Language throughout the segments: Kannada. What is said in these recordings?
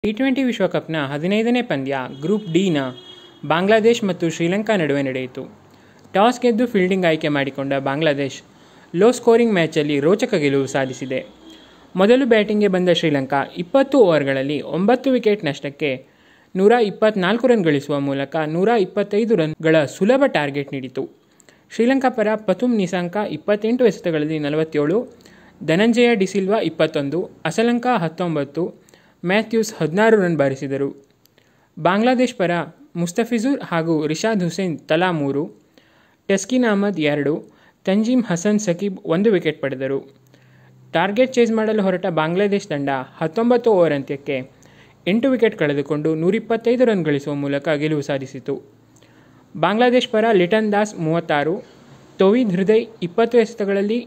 ಟಿ20 ವಿಶ್ವಕಪ್ನ 15ನೇ ಪಂದ್ಯ ಗ್ರೂಪ್ ಡಿನ ಬಾಂಗ್ಲಾದೇಶ್ ಮತ್ತು ಶ್ರೀಲಂಕಾ ನಡುವೆ ನಡೆಯಿತು. ಟಾಸ್ ಗೆದ್ದು ಫೀಲ್ಡಿಂಗ್ ಆಯ್ಕೆ ಮಾಡಿಕೊಂಡ ಬಾಂಗ್ಲಾದೇಶ್ ಲೋ ಸ್ಕೋರಿಂಗ್ ಮ್ಯಾಚಲ್ಲಿ ರೋಚಕ ಗೆಲುವು ಸಾಧಿಸಿದೆ. ಮೊದಲು ಬ್ಯಾಟಿಂಗ್ಗೆ ಬಂದ ಶ್ರೀಲಂಕಾ 20 ಓವರ್ಗಳಲ್ಲಿ 9 ವಿಕೆಟ್ ನಷ್ಟಕ್ಕೆ 124 ರನ್ ಗಳಿಸುವ ಮೂಲಕ 125 ರನ್ಗಳ ಸುಲಭ ಟಾರ್ಗೆಟ್ ನೀಡಿತು. ಶ್ರೀಲಂಕಾ ಪರ ಪತುಮ್ ನಿಸಾಂಕ 28 ಎಸೆತಗಳಲ್ಲಿ 47, ಧನಂಜಯ ಡಿಸಿಲ್ವಾ 21, ಅಸಲಂಕ 19, ಮ್ಯಾಥ್ಯೂಸ್ 16 ರನ್ ಬಾರಿಸಿದರು. ಬಾಂಗ್ಲಾದೇಶ್ ಪರ ಮುಸ್ತಫಿಜುರ್ ಹಾಗೂ ರಿಷಾದ್ ಹುಸೇನ್ ತಲಾ 3, ಟಸ್ಕಿನ್ ಅಹ್ಮದ್ 2, ತಂಜೀಮ್ ಹಸನ್ ಸಕೀಬ್ 1 ವಿಕೆಟ್ ಪಡೆದರು. ಟಾರ್ಗೆಟ್ ಚೇಸ್ ಮಾಡಲು ಹೊರಟ ಬಾಂಗ್ಲಾದೇಶ್ ತಂಡ 19 ಓವರ್ ಅಂತ್ಯಕ್ಕೆ 8 ವಿಕೆಟ್ ಕಳೆದುಕೊಂಡು 125 ರನ್ ಗಳಿಸುವ ಮೂಲಕ ಗೆಲುವು ಸಾಧಿಸಿತು. ಬಾಂಗ್ಲಾದೇಶ್ ಪರ ಲಿಟನ್ ದಾಸ್ 36, ತೌಹೀದ್ ಹೃದಯ್ 20 ಎಸೆತಗಳಲ್ಲಿ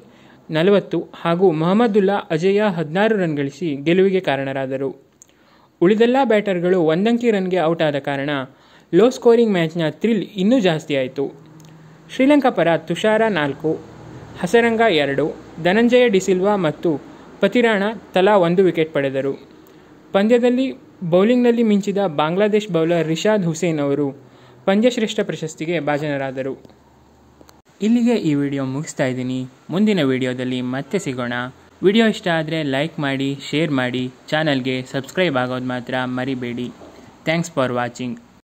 40 ಹಾಗೂ ಮೊಹಮ್ಮದುಲ್ಲಾ ಅಜಯ್ಯ 16 ರನ್ ಗಳಿಸಿ ಗೆಲುವಿಗೆ ಕಾರಣರಾದರು. ಉಳಿದೆಲ್ಲ ಬ್ಯಾಟರ್ಗಳು ಒಂದಂಕಿ ರನ್ಗೆ ಔಟ್ ಆದ ಕಾರಣ ಲೋ ಸ್ಕೋರಿಂಗ್ ಮ್ಯಾಚ್ನ ಥ್ರಿಲ್ ಇನ್ನೂ ಜಾಸ್ತಿ ಆಯಿತು. ಶ್ರೀಲಂಕಾ ಪರ ತುಷಾರ 4, ಹಸರಂಗ 2, ಧನಂಜಯ ಡಿಸಿಲ್ವಾ ಮತ್ತು ಪತಿರಾಣ ತಲಾ 1 ವಿಕೆಟ್ ಪಡೆದರು. ಪಂದ್ಯದಲ್ಲಿ ಬೌಲಿಂಗ್ನಲ್ಲಿ ಮಿಂಚಿದ ಬಾಂಗ್ಲಾದೇಶ್ ಬೌಲರ್ ರಿಷಾದ್ ಹುಸೇನ್ ಅವರು ಪಂದ್ಯಶ್ರೇಷ್ಠ ಪ್ರಶಸ್ತಿಗೆ ಭಾಜನರಾದರು. ಇಲ್ಲಿಗೆ ಈ ವಿಡಿಯೋ ಮುಗಿಸ್ತಾ ಇದ್ದೀನಿ. ಮುಂದಿನ ವಿಡಿಯೋದಲ್ಲಿ ಮತ್ತೆ ಸಿಗೋಣ. ವಿಡಿಯೋ ಇಷ್ಟ ಆದರೆ ಲೈಕ್ ಮಾಡಿ, ಶೇರ್ ಮಾಡಿ, ಚಾನಲ್ಗೆ ಸಬ್ಸ್ಕ್ರೈಬ್ ಆಗೋದು ಮಾತ್ರ ಮರಿಬೇಡಿ. Thanks for watching.